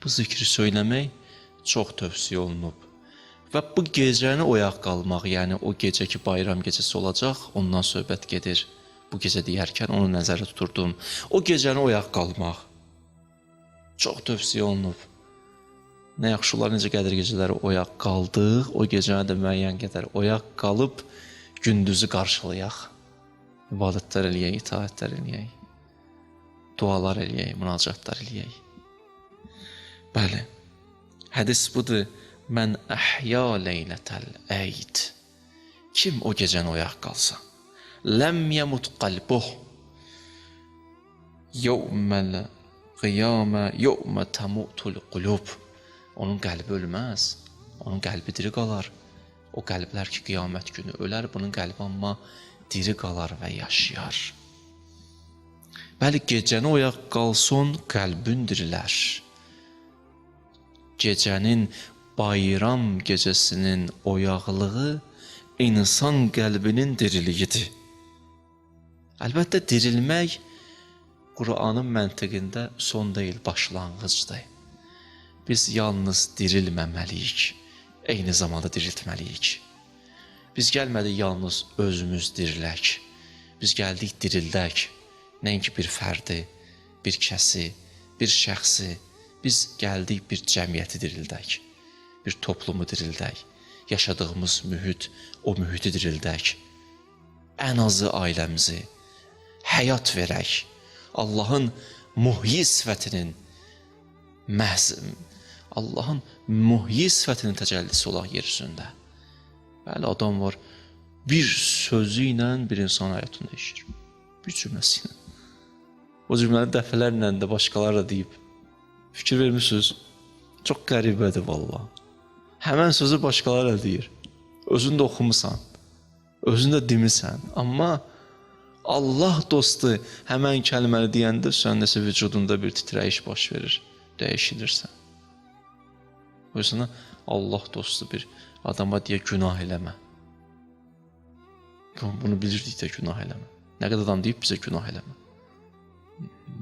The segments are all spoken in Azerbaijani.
bu zikri söyləmək çox tövsiyə olunub. Və bu gecəni oyaq qalmaq, yəni o gecə ki, bayram gecəsi olacaq, ondan söhbət gedir. Bu gecə deyərkən onu nəzərdə tuturdum. O gecəni oyaq qalmaq çox tövsiyə olunub. Nə yaxşı olar, necə Qədir gecələri oyaq qaldıq, o gecəni də müəyyən qədər oyaq qalıb gündüzü qarşılayaq. İbadətlər eləyək, itaətlər eləyək, dualar eləyək, münacatlar eləyək. Bəli, hədis budur. Mən əhya leylətəl əyd. Kim o gecəni oyaq qalsa, ləm yəmut qalbuh yevməl qiyamə yevmə təmutul qulub. Onun qəlbi ölməz, onun qəlbi diri qalar. O qəlblər ki, qiyamət günü ölər, bunun qəlbi amma diri qalar və yaşayar. Bəli, gecəni oyaq qalsın, qəlbin dirilər. Gecənin, bayram gecəsinin oyaqlığı insan qəlbinin diriliyidir. Əlbəttə, dirilmək Qur'anın məntiqində son deyil, başlanğıcdır. Biz yalnız dirilməməliyik, eyni zamanda diriltməliyik. Biz gəlmədik yalnız özümüz dirilək. Biz gəldik dirildək. Nəinki bir fərdi, bir kəsi, bir şəxsi. Biz gəldik bir cəmiyyəti dirildək. Bir toplumu dirildək, yaşadığımız mühit, o mühiti dirildək, ən azı ailəmizi, həyat verək, Allahın muhyi sifətinin Allahın muhyi sifətinin təcəllisi olaq yer üzündə. Bəli, adam var, bir sözü ilə bir insan həyatını dəyişir, bir cümləsi ilə. O cümləni dəfələrlə də başqaları da deyib. Fikir vermişsiniz, çox qəribədir vallahi. Həmən sözü başqaları da deyir. Özün də oxumusan, özün də demirsən. Amma Allah dostu həmən kəlməni deyəndə sən nəsə vücudunda bir titrəyiş baş verir, dəyişilirsən. O yüzden Allah dostu bir adama deyə günah eləmə. Bunu bilirdik də günah eləmə. Nə qədər adam deyib bizə günah eləmə.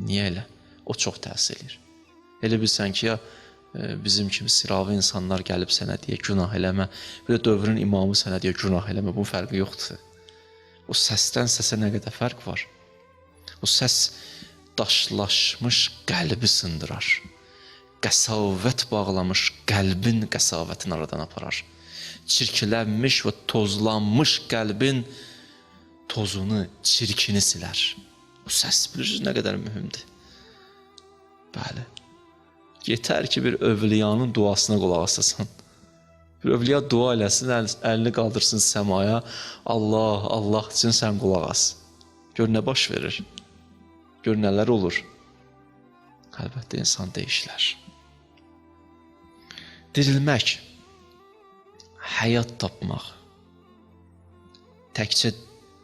Niyə elə? O çox təsir edir. Elə bilsən ki, ya bizim kimi sıravi insanlar gəlib sənə deyə günah eləmə, bir də dövrün imamı sənə deyə günah eləmə, bunun fərqi yoxdur. O səsdən səsə nə qədər fərq var? O səs daşlaşmış qəlbi sındırar. Qəsavət bağlamış qəlbin qəsavətini aradan aparar. Çirkilənmiş və tozlanmış qəlbin tozunu, çirkini silər. O səs bilirsiniz nə qədər mühümdür. Bəli. Yetər ki, bir övliyanın duasına qulaq asasan. Bir övliya dua eləsin, əlini qaldırsın səmaya. Allah, Allah üçün sən qulaq as. Gör nə baş verir. Gör nələr olur. Əlbəttə, insan deyişlər. Dirilmək, həyat tapmaq. Təkcə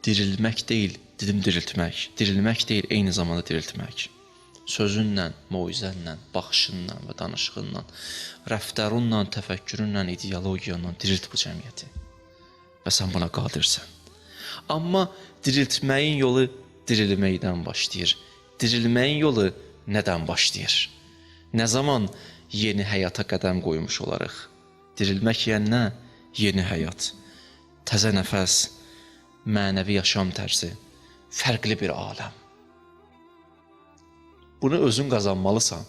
dirilmək deyil, diriltmək. Dirilmək deyil, eyni zamanda diriltmək. Sözünlə, moizənlə, baxışınla və danışığınla, rəftarınla, təfəkkürünlə, ideologiyanla dirilt bu cəmiyyəti. Və sən buna qadirsən. Amma diriltməyin yolu dirilməkdən başlayır. Dirilməyin yolu nədən başlayır? Nə zaman yeni həyata qədəm qoymuş olarıq? Dirilmək yəni nə? Yeni həyat, təzə nəfəs, mənəvi yaşam tərzi, fərqli bir aləm. Bunu özün qazanmalısan,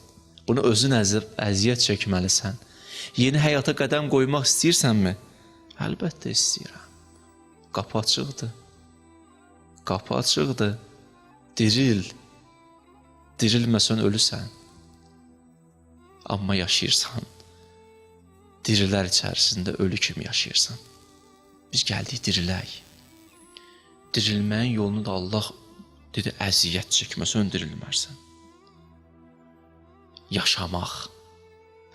bunu özün əziyyət çəkməlisən. Yeni həyata qədəm qoymaq istəyirsənmi? Əlbəttə istəyirəm. Qapı açıqdır. Qapı açıqdır. Diril. Dirilməsən ölüsən. Amma yaşayırsan. Dirilər içərisində ölü kimi yaşayırsan. Biz gəldik dirilək. Dirilməyin yolunu da Allah dedi, əziyyət çəkməsən dirilmərsən. Yaşamaq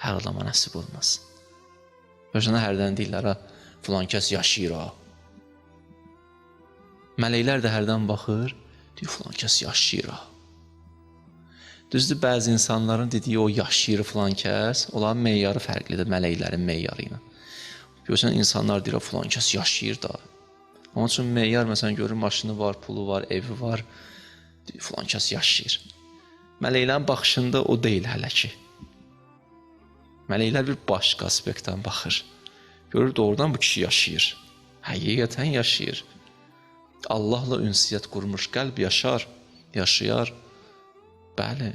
hər adama nəsib olmaz. Başına hərdən deyirlər, filan kəs yaşayır ha. Mələklər də hərdən baxır, deyir, filan kəs yaşayır ha. Düzdür, bəzi insanların dediyi o yaşayır filan kəs, onların meyarı fərqlidir mələklərin meyarı ilə. Görsən, insanlar deyir, filan kəs yaşayır da. Onun üçün meyar, məsələn, görür, maşını var, pulu var, evi var, deyir, filan kəs yaşayır. Mələklərin baxışında o deyil hələ ki. Mələklər bir başqa aspektdən baxır. Görür doğrudan bu kişi yaşayır. Həqiqətən yaşayır. Allahla ünsiyyət qurmuş qəlb yaşayar. Bəli.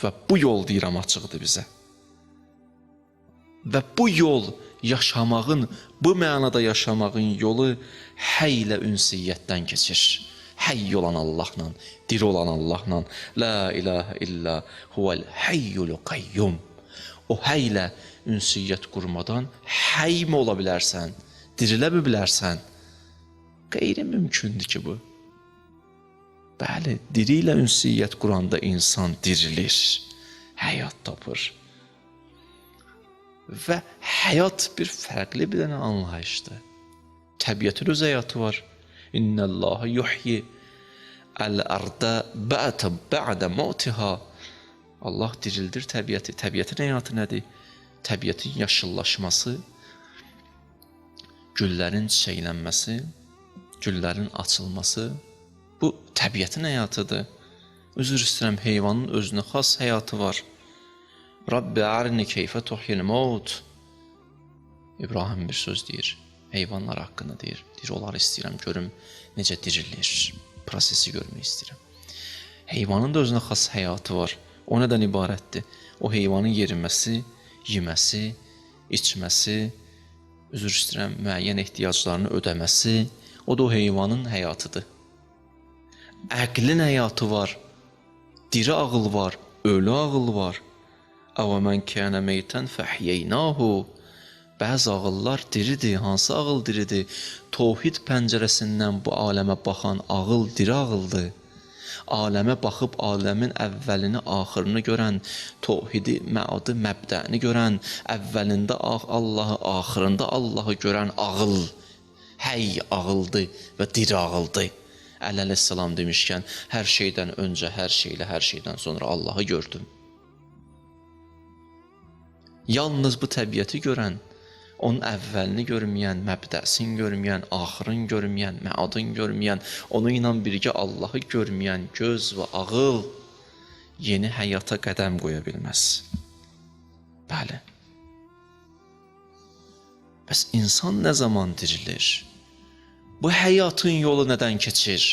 Və bu yol deyirəm açıqdır bizə. Və bu yol yaşamağın, bu mənada yaşamağın yolu həy ilə ünsiyyətdən keçir. Həy olan Allahla, diri olan Allahla. La ilahə illə huvəl həyyul qayyum. O həy ilə ünsiyyət qurmadan həy mi ola bilərsən? Dirilə mi bilərsən? Qeyri-mümkündür ki bu. Bəli, diri ilə ünsiyyət quranda insan dirilir, həyat tapır. Və həyat bir fərqli bir dənə anlayışdır. Təbiətin öz həyatı var. İnnəllâhe yuhyi əl-ərdə bə'də mutiha. Allah dirildir təbiəti. Təbiətin həyatı nədir? Təbiətin yaşıllaşması, güllərin çiçəklənməsi, güllərin açılması, bu təbiətin həyatıdır. Üzr istəyirəm, heyvanın özünə xas həyatı var. Rabbi ərini keyfə tuhyil mevt. İbrahim bir söz deyir, heyvanlar haqqında deyir. Deyir, onları istəyirəm, görüm necə dirilir, prosesi görmək istəyirəm. Heyvanın da özünə xas həyatı var. O nədən ibarətdir? O heyvanın yeriməsi, yeməsi, içməsi, üzr istəyirəm, müəyyən ehtiyaclarını ödəməsi, o da o heyvanın həyatıdır. Əqlin həyatı var, diri ağıl var, ölü ağıl var. Əvə mən kənə meytən fəhiyyəynahu. Bəzi ağıllar diridir. Hansı ağıl diridir? Tohid pəncərəsindən bu aləmə baxan ağıl diri ağıldır. Aləmə baxıb aləmin əvvəlini, axırını görən, tohidi, məadı, məbdəni görən, əvvəlində Allahı, axırında Allahı görən ağıl, həy ağıldır və diri ağıldır. Əleyhissalam demişkən, hər şeydən öncə, hər şeylə, hər şeydən sonra Allahı gördüm. Yalnız bu təbiəti görən, onun əvvəlini görməyən, məbdəsini görməyən, axırını görməyən, məadını görməyən, onu ilə birgə Allahı görməyən göz və ağıl yeni həyata qədəm qoya bilməz. Bəli. Bəs insan nə zaman dirilir? Bu həyatın yolu nədən keçir?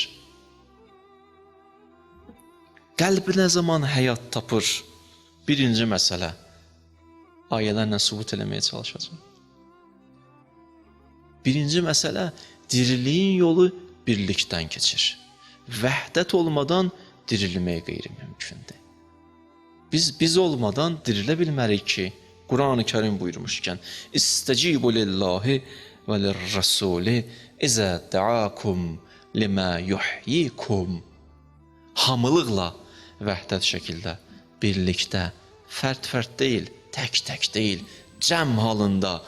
Qəlbi nə zaman həyat tapır? Birinci məsələ. Ayələrlə sübut eləməyə çalışacağım. Birinci məsələ, diriliyin yolu birlikdən keçir. Vəhdət olmadan dirilmək qeyri-mümkündür. Biz olmadan dirilə bilmərik ki, Quran-ı Kərim buyurmuşkən, İstəcibu lillahi və lirrasuli izə dəakum limə yuhyikum. Hamılıqla, vəhdət şəkildə, birlikdə, fərd deyil, tək deyil, cəm halında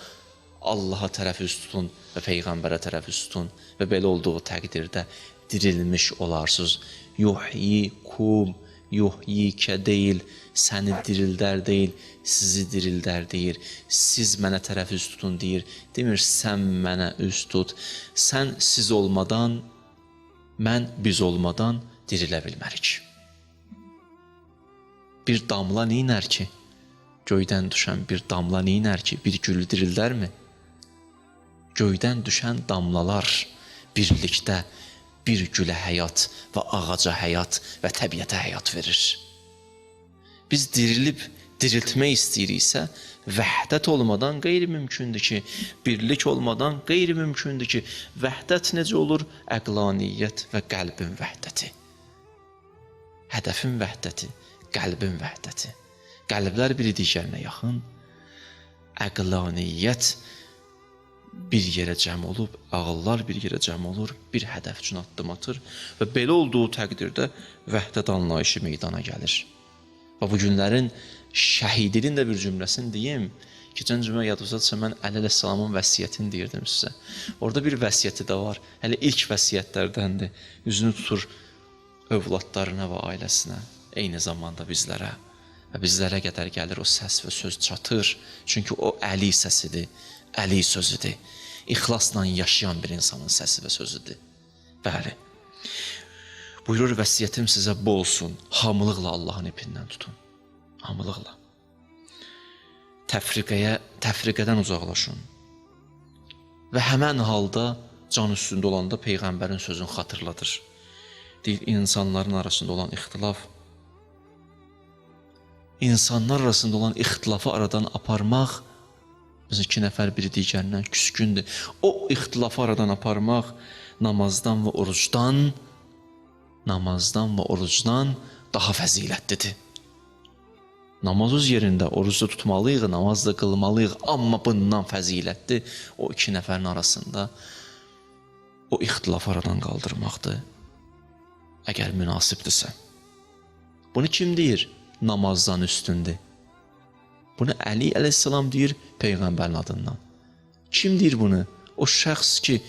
Allaha tərəf üst tutun və Peyğəmbərə tərəf üst tutun və belə olduğu təqdirdə dirilmiş olarsınız. Yuhyikum, yuhyikə deyil, səni dirildər deyil, sizi dirildər deyir. Siz mənə tərəf üst tutun deyir. Demir, sən mənə üst tut. Sən siz olmadan, mən biz olmadan dirilə bilmərik. Bir damla neynər ki? Göydən düşən bir damla neynər ki? Bir gülü dirildərmi? Göydən düşən damlalar birlikdə bir gülə həyat və ağaca həyat və təbiətə həyat verir. Biz dirilib diriltmək istəyiriksə, vəhdət olmadan qeyri-mümkündür ki, birlik olmadan qeyri-mümkündür ki, vəhdət necə olur? Əqlaniyyət və qəlbin vəhdəti. Hədəfin vəhdəti, qəlbin vəhdəti. Qəlblər biri digərinə yaxın, əqlaniyyət bir yerə cəm olub, ağıllar bir yerə cəm olur, bir hədəf üçün addım atır və belə olduğu təqdirdə vəhdət anlayışı meydana gəlir. Və bu günlərin şəhidinin də bir cümləsini deyim, keçən cümlə yadınızdadırsa, mən Əleyhisselamın vəsiyyətini deyirdim sizə. Orada bir vəsiyyəti də var, hələ ilk vəsiyyətlərdəndir, üzünü tutur övladlarına və ailəsinə, eyni zamanda bizlərə. Və bizlərə qədər gəlir o səs və söz çatır. Çünki o Əli səsidir, Əli sözüdür. İxlasla yaşayan bir insanın səsi və sözüdür. Bəli. Buyurur, vəsiyyətim sizə bu olsun. Hamılıqla Allahın ipindən tutun. Hamılıqla. təfriqədən uzaqlaşın. Və həmən halda can üstündə olanda Peyğəmbərin sözünü xatırladır. Deyir, insanların arasında olan ixtilaf, insanlar arasında olan ixtilafı aradan aparmaq, biz 2 nəfər biri digərindən küskündür. O ixtilafı aradan aparmaq namazdan və orucdan daha fəzilətlidir. Namaz öz yerində, oruc da tutmalıyıq, namaz da qılmalıyıq, amma bundan fəzilətli o 2 nəfərin arasında o ixtilafı aradan qaldırmaqdır, əgər münasibdirsə. Bunu kim deyir? Namazdan üstündür. Bunu Əli əleyhissalam deyir Peyğəmbərin adından. Kim deyir bunu? O şəxs ki,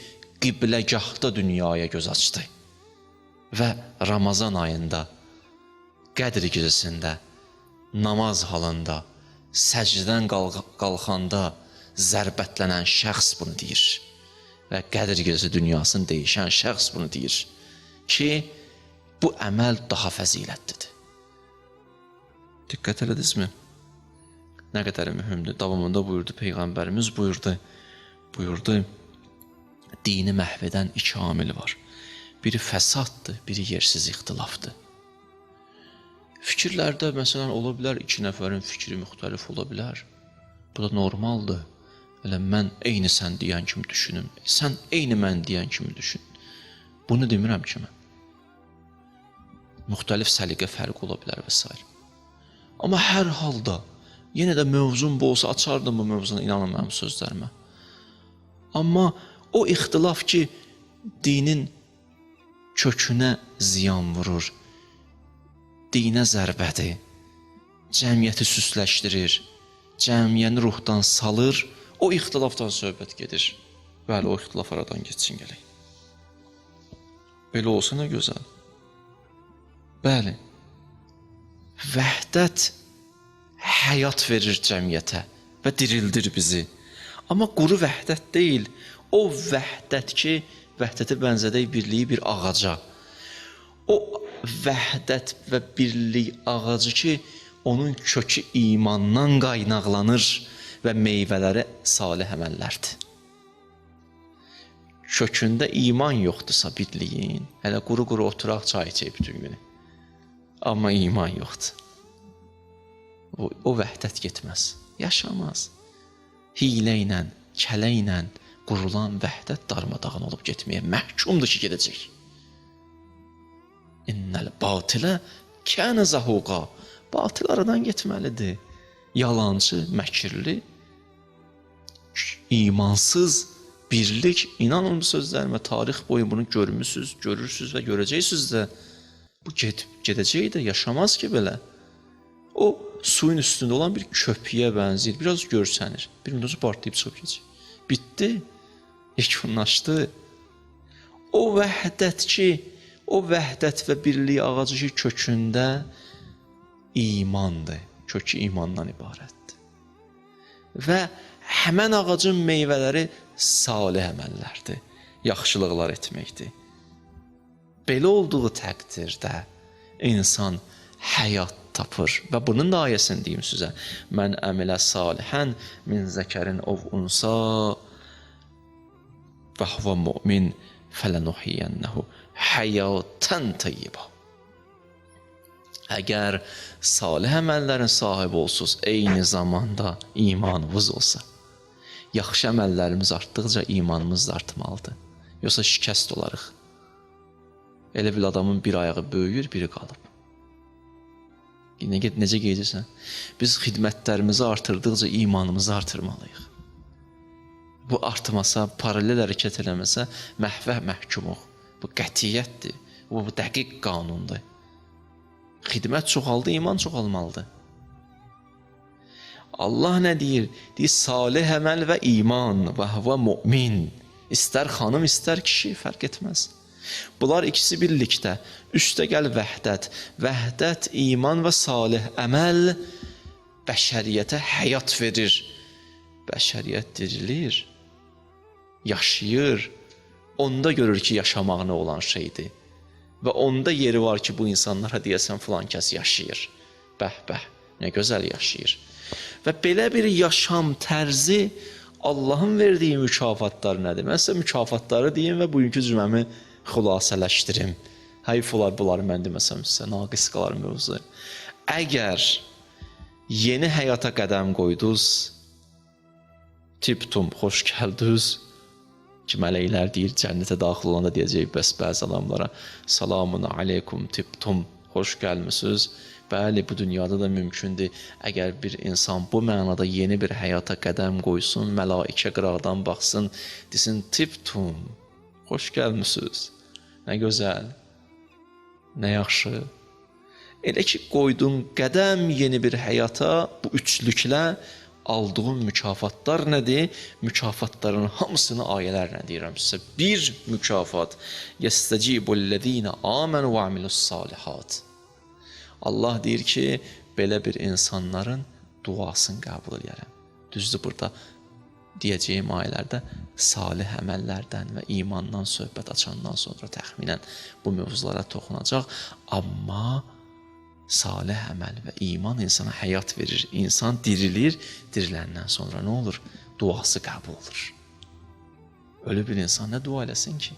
qibləgahda dünyaya göz açdı və Ramazan ayında, Qədr gecəsində, namaz halında, səcdən qalxanda zərbətlənən şəxs bunu deyir. Və Qədr gecəsi dünyasını dəyişən şəxs bunu deyir ki, bu əməl daha fəzilətlidir. Diqqət elədinizmi? Nə qədər mühümdür. Davamında buyurdu, Peyğəmbərimiz buyurdu, dini məhv edən 2 amil var. Biri fəsaddır, biri yersiz ixtilafdır. Fikirlərdə, məsələn, ola bilər, 2 nəfərin fikri müxtəlif ola bilər. Bu da normaldır. Elə mən eyni sən deyən kimi düşünüm, sən eyni mən deyən kimi düşün. Bunu demirəm ki mən. Müxtəlif səliqə fərqi ola bilər və s. Amma hər halda, yenə də mövzum bu olsa, açardım bu mövzunu, inanın mənim sözlərimə. Amma o ixtilaf ki, dinin kökünə ziyan vurur, dinə zərbədir, cəmiyyəti süsləşdirir, cəmiyyəni ruhdan salır, o ixtilafdan söhbət gedir. Bəli, o ixtilaf aradan geçsin gələk. Belə olsa nə gözəl. Bəli, vəhdət həyat verir cəmiyyətə və dirildir bizi. Amma quru vəhdət deyil, o vəhdət ki, vəhdəti bənzədək birliyi bir ağaca. O vəhdət və birlik ağacı ki, onun kökü imandan qaynaqlanır və meyvələri salih əməllərdir. Kökündə iman yoxdursa birliyin, hələ quru-quru oturaq çay içək bütün günü. Amma iman yoxdur. O vəhdət getməz, yaşamaz. Hilə ilə, kələ ilə qurulan vəhdət darmadağın olub getməyə məhkumdur ki, gedəcək. İnnəl batilə kənə zahuqa. Batil aradan getməlidir. Yalancı, məkirli, imansız, birlik, inanın bu sözlərimə, tarix boyu bunu görmüsünüz, görürsünüz və görəcəksiniz də. Bu gedəcək də, yaşamaz ki belə. O, suyun üstündə olan bir köpüyə bənzəyir, biraz görsənir. Bir müddət partlayıb çıxıb keçir. Bitdi, yekunlaşdı. O vəhdət ki, o vəhdət və birlik ağacı ki, kökündə imandır, kökü imandan ibarətdir. Və həmən ağacın meyvələri salih əməllərdir, yaxşılıqlar etməkdir. Belə olduğu təqdirdə insan həyat tapır və bunun da ayəsini deyim sizə. Mən əmilə salihən min zəkərin ov unsa və huvə mümin fələnuhiyyənəhu həyatan tayyibə. Əgər salih əməllərin sahibi olsunuz, eyni zamanda imanınız olsa, yaxşı əməllərimiz artdıqca imanımız da artmalıdır. Yoxsa şikəst olarıq. Elə bir adamın bir ayağı böyüyür, biri qalıb. Necə qeydəsən? Biz xidmətlərimizi artırdıqca imanımızı artırmalıyıq. Bu artmasa, paralel hərəkət eləməsə, məhvə məhkumuq. Bu qətiyyətdir, bu dəqiq qanundur. Xidmət çoxaldı, iman çoxalmalıdır. Allah nə deyir? Deyir, salih əməl və iman və huvə mümin. İstər xanım, istər kişi, fərq etməz. Bunlar ikisi birlikdə, üstəgəl vəhdət. Vəhdət, iman və salih əməl bəşəriyyətə həyat verir. Bəşəriyyət dirilir, yaşayır. Onda görür ki, yaşamaq nə olan şeydir. Və onda yeri var ki, bu insanlara deyəsən filan kəs yaşayır. Bəh, nə gözəl yaşayır. Və belə bir yaşam tərzi Allahın verdiyi mükafatlar nədir? Mən sizə mükafatları deyim və bugünkü cümləmi xülasələşdirim. Hayf olar bunları mən deməsəm sizə, naqis qalar mövzu. Əgər yeni həyata qədəm qoydunuz, tip-tum, xoş gəldiniz ki, mələklər deyir, cənnətə daxil olanda deyəcək bəs bəzi adamlara, salamun aleykum, tip-tum, xoş gəlmisiniz. Bəli, bu dünyada da mümkündür. Əgər bir insan bu mənada yeni bir həyata qədəm qoysun, mələikə qıraqdan baxsın, desin, tip-tum, xoş gəlmisiniz. Nə gözəl, nə yaxşı. Elə ki, qoydun qədəm yeni bir həyata, bu üçlüklə aldığın mükafatlar nədir? Mükafatların hamısını ayələrlə deyirəm sizə. Bir mükafat, yəstəcibullezina amanu və amilussalihat. Allah deyir ki, belə bir insanların duasını qəbul edərəm. Düzdür, burada deyəcəyim ayələrdə salih əməllərdən və imandan söhbət açandan sonra təxminən bu mövzulara toxunacaq. Amma salih əməl və iman insana həyat verir. İnsan dirilir, diriləndən sonra nə olur? Duası qəbul olur. Ölü bir insan nə dua eləsin ki?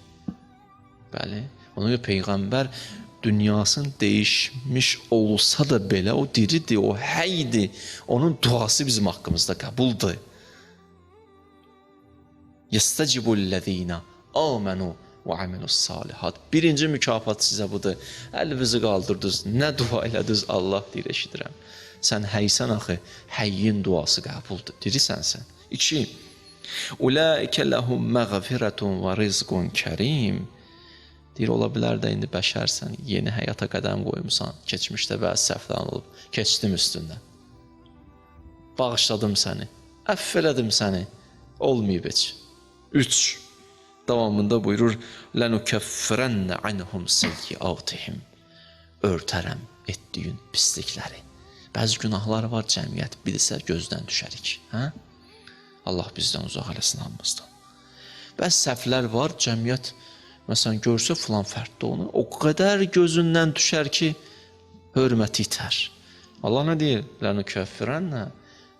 Bəli, ona görə Peyğəmbər dünyasını dəyişmiş olsa da belə, o diridir, o həydir. Onun duası bizim haqqımızda qəbuldur. Yəstəcibullezina amanu və amilussalihat. Birinci mükafat sizə budur. Əlinizi qaldırdınız, nə dua elədiniz? Allah deyir, eşidirəm. Sən həysən axı, həyyin duası qəbuldur. Dirisən sən. 2. Ulaikə ləhum məğfirətun və rizqun kərim. Deyir, ola bilər də indi bəşərsən, yeni həyata qədəm qoymusan, keçmişdə bəzi səhvlərin olub, keçdim üstündən. Bağışladım səni, əff elədim səni, olmayıb heç. 3. Davamında buyurur, lənukəffirənnə anhum seyyiatihim. Örtərəm etdiyin pislikləri. Bəzi günahlar var, cəmiyyət bilsə gözdən düşərik. Hə? Allah bizdən uzaq eləsin hamımızdan. Bəzi səhvlər var, cəmiyyət məsələn, görsə filan fərddə onu, o qədər gözündən düşər ki, hörməti itər. Allah nə deyir? Lənukəffirənnə.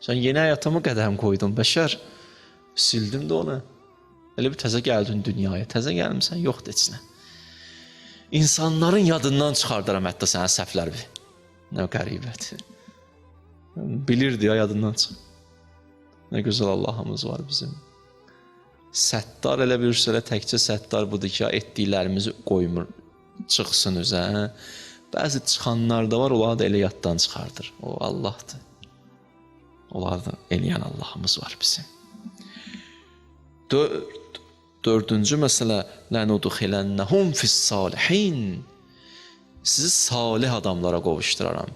Sən yeni həyatıma qədəm qoydun, bəşər. Sildim də onu. Elə bir təzə gəldin dünyaya. Təzə gəlmirsən, yoxdur heç nə. İnsanların yadından çıxardıram hətta sənə səhvlər. Nə qəribədir. Bilirdi ya, yadından çıx. Nə gözəl Allahımız var bizim. Səttar elə bir sürə təkcə səttar budur ki, etdiklərimizi qoymur, çıxsın üzə. Bəzi çıxanlar da var, onlar da elə yaddan çıxardır. O Allahdır. Onlar da eləyən Allahımız var bizim. 4-cü məsələ, lənudxilənnəhum fis-salihin. Sizi salih adamlara qovuşduraram.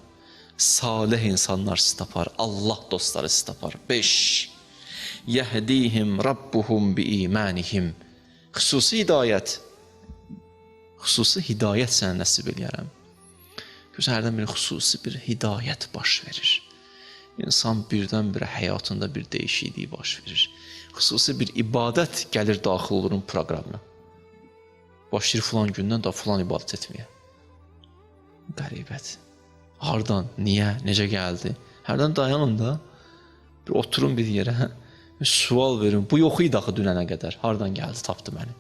Salih insanlar sizi tapar, Allah dostları sizi tapar. 5. Yehdihim rabbuhum bi imanihim. Xüsusi hidayət. Xüsusi hidayət sənə nəsib eləyərəm. Hərdən bir xüsusi bir hidayət baş verir. İnsan birdən-birə həyatında bir dəyişikliyi baş verir. Xüsusi bir ibadət gəlir daxil olurun proqramına. Başlayır filan gündən da filan ibadət etməyə. Qəribədir. Hardan, niyə, necə gəldi? Hərdən dayanın da, bir oturun bir yerə, sual verin. Bu yox idi axı dünənə qədər. Hardan gəldi, tapdı məni?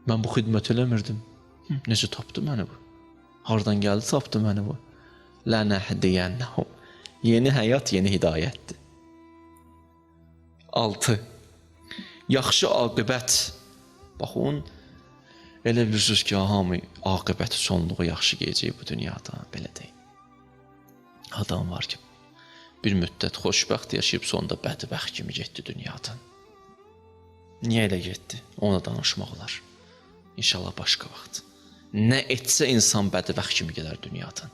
Mən bu xidmət eləmirdim. Necə tapdı məni bu? Hardan gəldi, tapdı məni bu? Lənəhdiyənnəhum. Yeni həyat, yeni hidayətdir. 6. Yaxşı aqibət. Baxın, elə bilirsiniz ki, hamı aqibəti sonluğu yaxşı geyəcək bu dünyada. Belə deyil. Adam var ki, bir müddət xoşbəxt yaşayıb, sonunda bədbəxt kimi getdi dünyadan. Niyə elə getdi? Ona danışmaq olar. İnşallah başqa vaxt. Nə etsə insan bədbəxt kimi gedər dünyadan.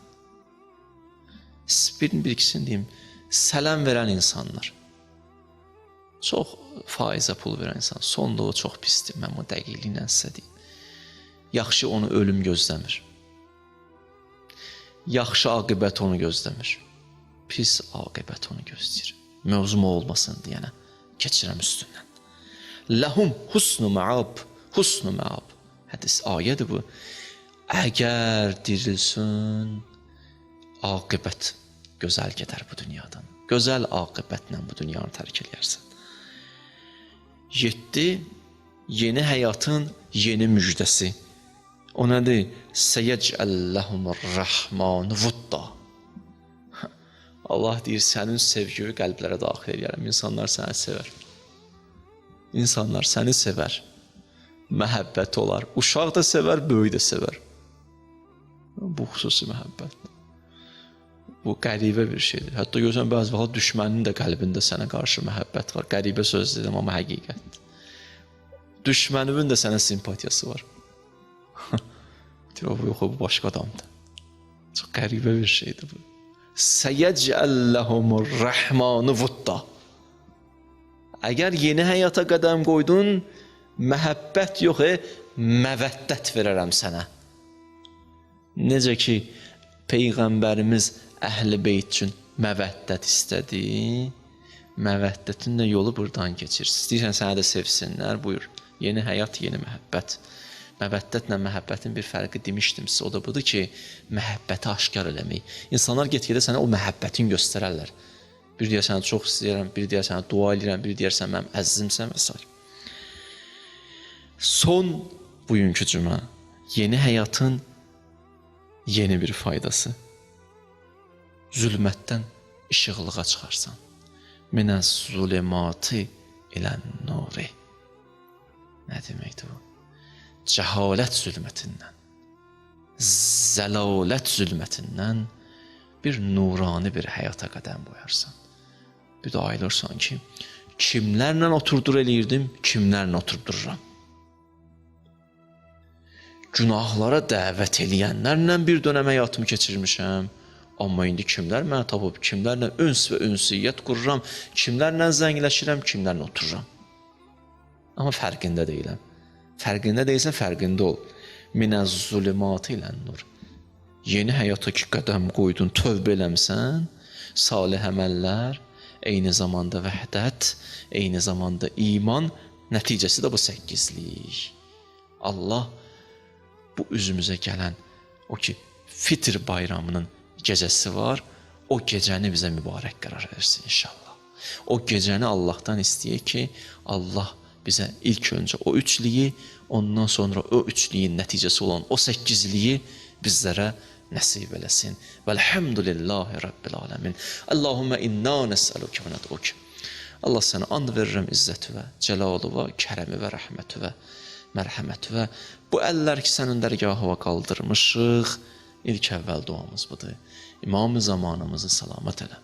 Bir-ikisini deyim, sələm verən insanlar, çox faizə pul verən insan, sonluğu çox pisdir. Mən bu dəqiqliklə sizə deyim. Yaxşı onu ölüm gözləmir. Yaxşı aqibət onu gözləmir. Pis aqibət onu gözləyir. Mövzum olmasın deyənə keçirəm üstündən. Ləhum husnu məab. Husnu məab. Hədis ayədir bu. Əgər dirilsin, aqibət gözəl gedər bu dünyadan. gözəl aqibətlə bu dünyanı tərk edərsən. 7. Yeni həyatın yeni müjdəsi. O nədir? Səyəcəlləhumur-rəhmanu vudda. Allah deyir, sənin sevgini qəlblərə daxil edərəm. İnsanlar səni sevər. İnsanlar səni sevər. Məhəbbət olar. Uşaq da sevər, böyük də sevər. Bu xüsusi məhəbbət. Bu qəribə bir şeydir. Hətta görürsən, bəzi vaxt düşmənin də qəlbində sənə qarşı məhəbbət var. Qəribə söz dedim, amma həqiqətdir. Düşmənimin də sənə simpatiyası var. Yox, bu başqa adamdır. Çox qəribə bir şeydir bu. Səyəcəlləhumur-rəhmanu vudda. Əgər yeni həyata qədəm qoydun, məhəbbət yox, məvəddət verərəm sənə. Necə ki, Peyğəmbərimiz Əhl-i Beyt üçün məvəddət istədi, məvəddətin də yolu buradan keçir. İstəyirsən sənə də sevsinlər, buyur. Yeni həyat, yeni məhəbbət. Məvəddətlə məhəbbətin bir fərqi demişdim sizə, o da budur ki, məhəbbəti aşkar eləmək. İnsanlar get-gedə sənə o məhəbbətin göstərərlər. Bir deyər sənə çox istəyirəm, bir deyər sənə dua edirəm, bir deyər sənə mənim əzizimsən və s. Son bugünkü cümə, yeni həyatın yeni bir faydası. Zülmətdən işıqlığa çıxarsan. Minəz zulümati ilən nuri. Nə deməkdir bu? Cəhalət zülmətindən, zəlalət zülmətindən bir nurani bir həyata qədəm qoyarsan. Bir də ayılırsan ki, kimlərlə oturdur eləyirdim, kimlərlə oturdururam. Günahlara dəvət eləyənlərlə bir dönəm həyatımı keçirmişəm. Amma indi kimlər mənə tapıb, kimlərlə üns və ünsiyyət qururam, kimlərlə zəngləşirəm, kimlərlə otururam. Amma fərqində deyiləm. Fərqində deyilsən, fərqində ol. Minəz zulümatı ilən nur. Yeni həyata ki qədəm qoydun, tövbə eləmsən, salih əməllər, eyni zamanda vəhdət, eyni zamanda iman, nəticəsi də bu 8'lik. Allah bu üzümüzə gələn, o ki Fitr bayramının gecəsi var, o gecəni bizə mübarək qərar versin inşallah. O gecəni Allahdan istəyək ki, Allah bizə ilk öncə o 3'liyi, ondan sonra o 3'liyin nəticəsi olan o 8'liyi bizlərə nəsib eləsin. Vəlhamdülillahi Rabbil aləmin. Allahümmə inna nəsəlükə və nəd'ukə. Allah sənə and verirəm izzətüvə, cəlalüvə, kərəmivə, rəhmətüvə, mərhəmətüvə. Bu əllər ki, sənin dərgahıva qaldırmışıq. İlk əvvəl duamız budur. İmam-ı zamanımızı salamat elə.